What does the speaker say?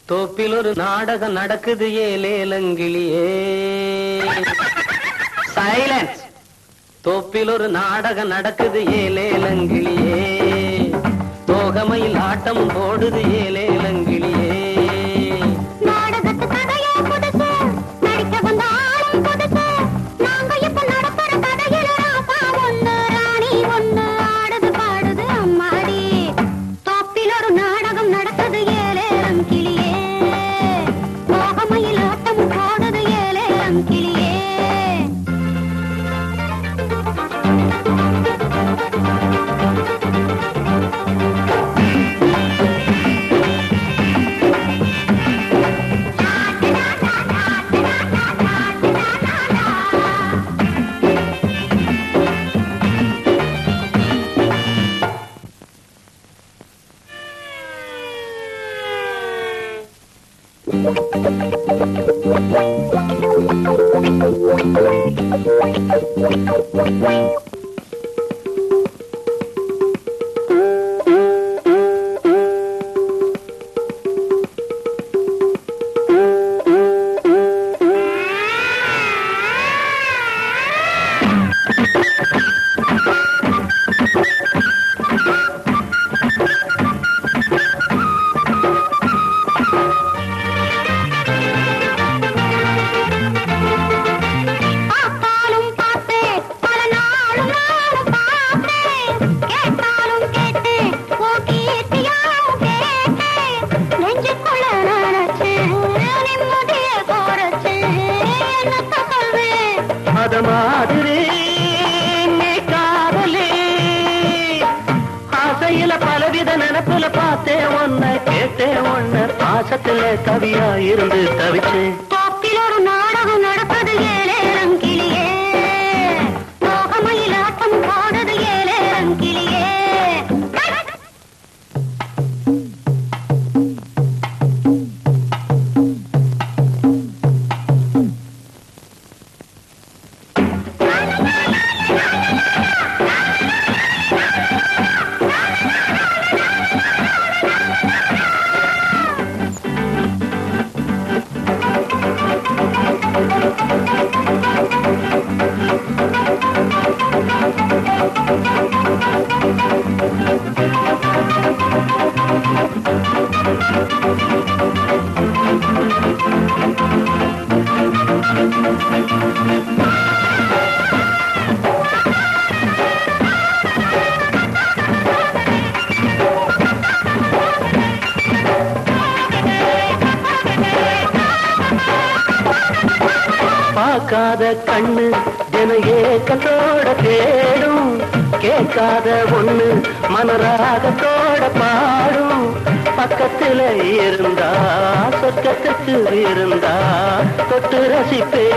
தோப்பில் ஒரு நாடகம் நடக்குது ஏலேலங்கிளியே. சைலன்ஸ். தோப்பில் ஒரு நாடகம் நடக்குது ஏலேலங்கிளியே. தோகமையில் ஆட்டம் போடுது ஏலேலங்கிளியே. பலவித நினைப்புல பார்த்தேன் ஒன்ன கேட்டேன் ஒன்ன பாசத்துல கவியா இருந்து தவிச்சு. தோப்பில் ஒரு நாடகம் நடப்பது ஏலேலங்கிளியே. தோகமையில் ஆட்டம் போடுது ஏலேலங்கிளியே. பார்க்காத கண்ணு ஜன ஏக்கத்தோட தேடும். கேட்காத ஒண்ணு மனராகத்தோட பாடும். பக்கத்துல இருந்தா சொர்க்கத்துக்கு இருந்தா தொட்டு ரசிப்பே.